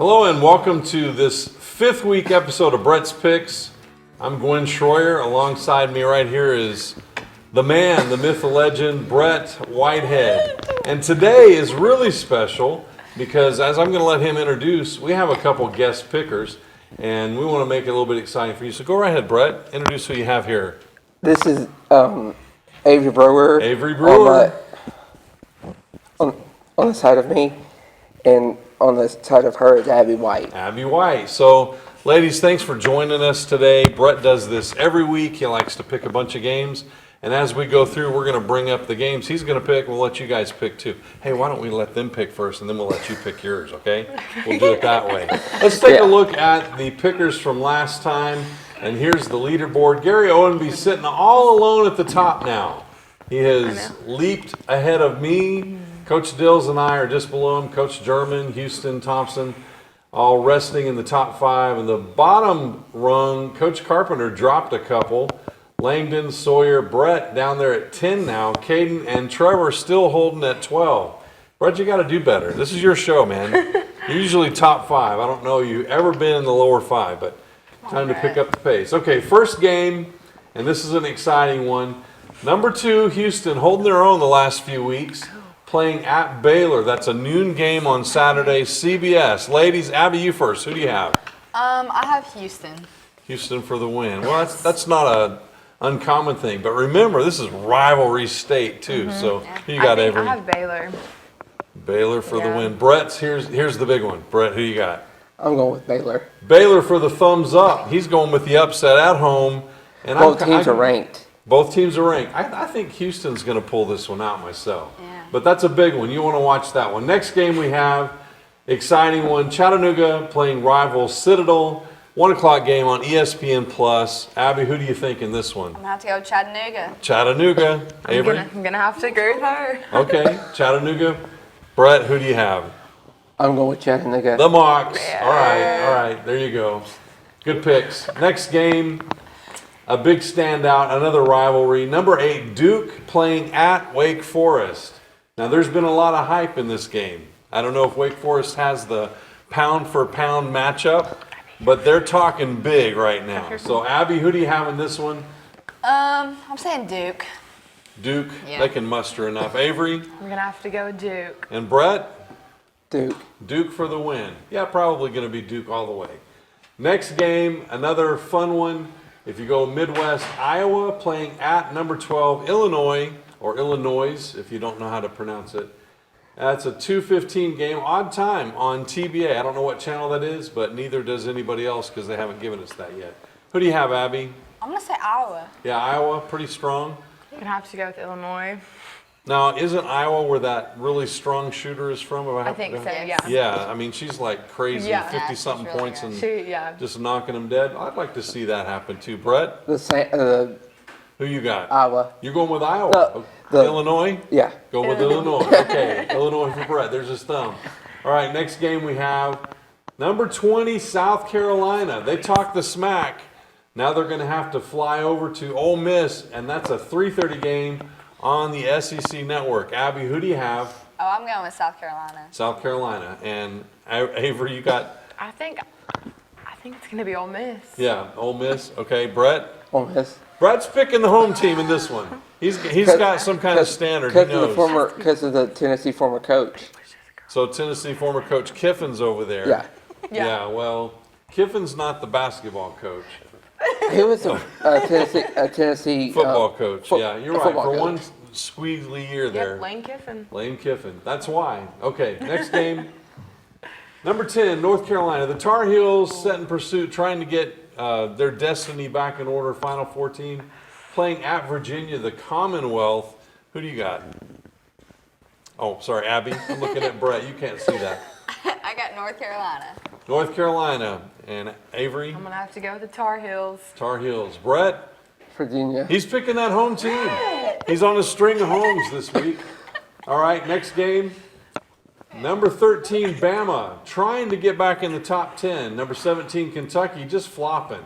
Hello and welcome to this fifth week episode of Brett's Picks. I'm Gwen Schroyer. Alongside me right here is the man, the myth, the legend, Brett Whitehead. And today is really special because, as I'm going to let him introduce, we have a couple guest pickers and we want to make it a little bit exciting for you. So go right ahead, Brett. Introduce who you have here. This is Abbie Brewer. Avary Brewer. On the side of me, and on the side of her is Abbie White. Abbie White. So, ladies, thanks for joining us today. Brett does this every week. He likes to pick a bunch of games. And as we go through, we're going to bring up the games he's going to pick. We'll let you guys pick too. Hey, why don't we let them pick first, and then we'll let you pick yours, okay? We'll do it that way. Let's take a look at the pickers from last time. And here's the leaderboard. Gary Owenby sitting all alone at the top now. He has leaped ahead of me. Coach Dills and I are just below him. Coach German, Houston, Thompson, all resting in the top five. And the bottom rung, Coach Carpenter dropped a couple. Langdon, Sawyer, Brett down there at 10 now. Caden and Trevor still holding at 12. Brett, you got to do better. This is your show, man. You're usually top five. I don't know you ever been in the lower five, but time to pick up the pace. Okay, first game, and this is an exciting one. Number 2, Houston, holding their own the last few weeks, playing at Baylor. That's a noon game on Saturday, CBS. Ladies, Abbie, you first. Who do you have? I have Houston. Houston for the win. Well, that's not a uncommon thing, but remember, this is rivalry state too. So who you got, Avary? I have Baylor. Baylor for the win. Brett's here's the big one. Brett, who you got? I'm going with Baylor. Baylor for the thumbs up. He's going with the upset at home. And Both teams are ranked. Both teams are ranked. I think Houston's going to pull this one out myself. Yeah. But that's a big one. You want to watch that one. Next game we have, exciting one. Chattanooga playing rival Citadel. 1 o'clock game on ESPN+. Abbie, who do you think in this one? I'm going to have to go with Chattanooga. Chattanooga. Avary? I'm going to have to agree with her. Okay, Chattanooga. Brett, who do you have? I'm going with Chattanooga. The Mocs. All right. There you go. Good picks. Next game, a big standout, another rivalry. Number 8, Duke playing at Wake Forest. Now, there's been a lot of hype in this game. I don't know if Wake Forest has the pound-for-pound matchup, but they're talking big right now. So, Abbie, who do you have in this one? I'm saying Duke. Duke. Yeah. They can muster enough. Avary? I'm going to have to go Duke. And Brett? Duke. Duke for the win. Yeah, probably going to be Duke all the way. Next game, another fun one. If you go Midwest, Iowa playing at number 12, Illinois, or Illinois, if you don't know how to pronounce it. That's a 2:15 game, odd time on TBA. I don't know what channel that is, but neither does anybody else because they haven't given us that yet. Who do you have, Abbie? I'm going to say Iowa. Yeah, Iowa, pretty strong. I'm going to have to go with Illinois. Now, isn't Iowa where that really strong shooter is from? I think so, yeah. Yeah, I mean, she's like crazy, Yeah. 50-something she's really points good. and just knocking them dead. I'd like to see that happen too. Brett, who you got? Iowa. You're going with Iowa. The- Illinois? Yeah. Go with Illinois. Okay, Illinois for Brett. There's his thumb. All right, next game we have number 20, South Carolina. They talk the smack. Now they're going to have to fly over to Ole Miss, and that's a 3:30 game on the SEC network. Abbie, who do you have? Oh, I'm going with South Carolina. South Carolina. And Avary, you got? I think it's going to be Ole Miss. Yeah, Ole Miss. Okay, Brett? Ole Miss. Brett's picking the home team in this one. He's got some kind of standard. He knows. Because of the Tennessee former coach. So Tennessee former coach Kiffin's over there. Yeah. Yeah, well, Kiffin's not the basketball coach. He was a Tennessee Football coach. Yeah, you're right. For coach. one squeezely year there. Yep, Lane Kiffin. Lane Kiffin. That's why. Okay, next game. Number 10, North Carolina. The Tar Heels set in pursuit, trying to get their destiny back in order. Final 14. Playing at Virginia, the Commonwealth. Who do you got? Oh, sorry, Abbie. I'm looking at Brett. You can't see that. I got North Carolina. North Carolina. And Avary? I'm going to have to go with the Tar Heels. Tar Heels. Brett? Virginia. He's picking that home team. He's on a string of homes this week. All right, next game. Number 13, Bama, trying to get back in the top 10. Number 17, Kentucky, just flopping.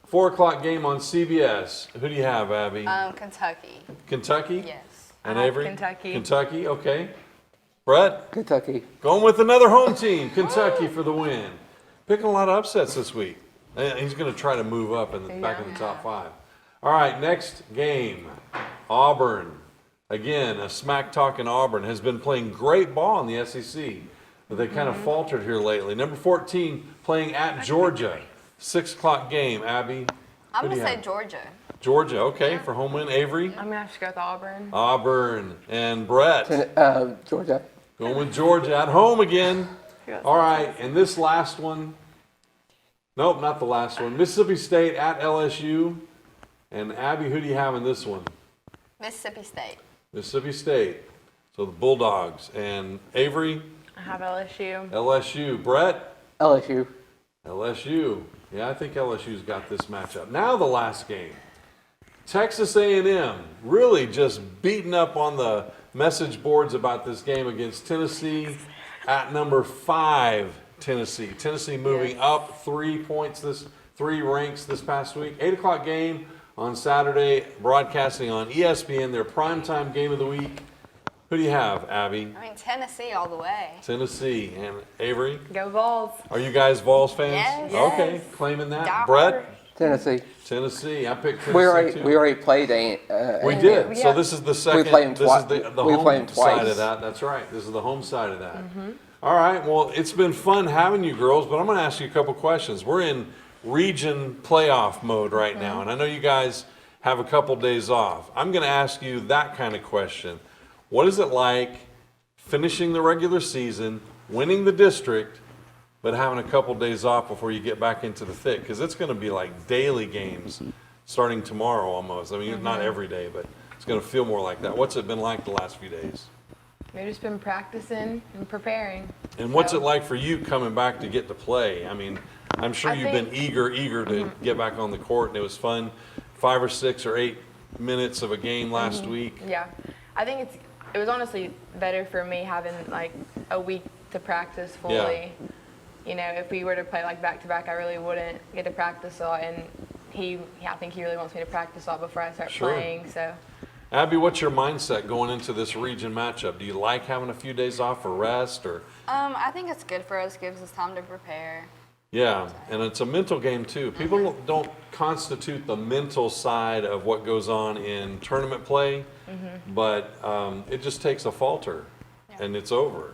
4 o'clock game on CBS. Who do you have, Abbie? Kentucky. Kentucky? Yes. And I have Avary? Kentucky. Kentucky, okay. Brett, Kentucky. going with another home team, Kentucky for the win. Picking a lot of upsets this week. And he's going to try to move up in the back in the top 5. All right, next game, Auburn. Again, a smack talking Auburn has been playing great ball in the SEC, but they kind of faltered here lately. Number 14 playing at Georgia. 6 o'clock game. Abbie, I'm who do going you to say have? Georgia. Georgia, okay, for home win. Avery, I'm gonna have to go with Auburn. Auburn, and Brett. Georgia. Going with Georgia at home again. All right, and this last one. Nope, not the last one. Mississippi State at LSU. And Abbie, who do you have in this one? Mississippi State. Mississippi State. So the Bulldogs. And Avery, I have LSU. LSU. Brett, LSU. LSU. Yeah, I think LSU's got this matchup. Now the last game. Texas A&M really just beating up on the message boards about this game against Tennessee at number 5, Tennessee. Tennessee moving up 3 ranks this past week. 8 o'clock game on Saturday, broadcasting on ESPN, their primetime game of the week. Who do you have, Abbie? I mean, Tennessee all the way. Tennessee. And Avery? Go Vols. Are you guys Vols fans? Yes. Okay, Yes. claiming that. Die Brett? hard. Tennessee. Tennessee. I picked Tennessee We too. already played We did. So Yeah. this is the second. played them this is twi- the we played home them side twice. of that. That's right. This is the home side of that. All right. Well, it's been fun having you girls, but I'm going to ask you a couple questions. We're in region playoff mode right now, and I know you guys have a couple days off. I'm going to ask you that kind of question. What is it like finishing the regular season, winning the district, but having a couple days off before you get back into the thick? Because it's going to be like daily games starting tomorrow almost. I mean, not every day, but it's going to feel more like that. What's it been like the last few days? We've just been practicing and preparing. And what's So, it like for you coming back to get to play? I mean, I'm sure I you've been think- eager to get back on the court, and it was fun. 5 or 6 or 8 minutes of a game last week. Yeah, I think it was honestly better for me having like a week to practice fully. You know, if we were to play like back to back, I really wouldn't get to practice a lot. And I think he really wants me to practice a lot before I start Sure. playing. So Abbie, what's your mindset going into this region matchup? Do you like having a few days off for rest, or? I think it's good for us. Gives us time to prepare. Yeah, and it's a mental game too. People don't constitute the mental side of what goes on in tournament play, but it just takes a falter, and it's over.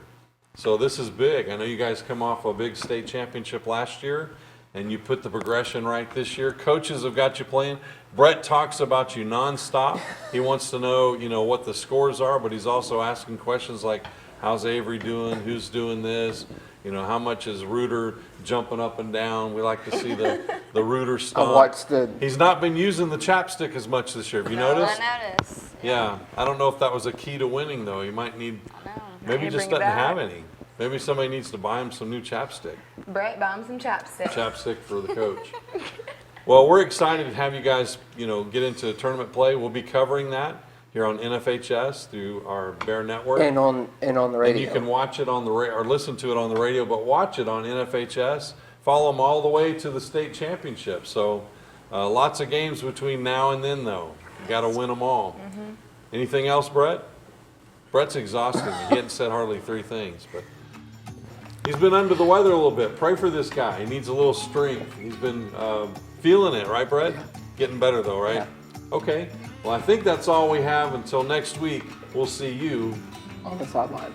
So this is big. I know you guys come off a big state championship last year, and you put the progression right this year. Coaches have got you playing. Brett talks about you nonstop. He wants to know, what the scores are, but he's also asking questions like, how's Avery doing? Who's doing this? How much is Reuter jumping up and down? We like to see the Reuter stomp. watched the- He's not been using the chapstick as much this year. Have you noticed? I noticed. Yeah. I don't know if that was a key to winning, though. He might need, maybe he Need to just bring it doesn't have back. any. Maybe somebody needs to buy him some new chapstick. Brett, buy him some chapstick. Chapstick for the coach. Well, we're excited to have you guys, get into tournament play. We'll be covering that here on NFHS through our Bear Network. And on the radio. And you can watch it on the or listen to it on the radio, but watch it on NFHS. Follow them all the way to the state championship. So lots of games between now and then, though. You got to win them all. Anything else, Brett? Brett's exhausted me. He hadn't said hardly 3 things, but he's been under the weather a little bit. Pray for this guy. He needs a little strength. He's been feeling it, right, Brett? Getting better, though, right? Yeah. Okay. Well, I think that's all we have until next week. We'll see you on the sideline.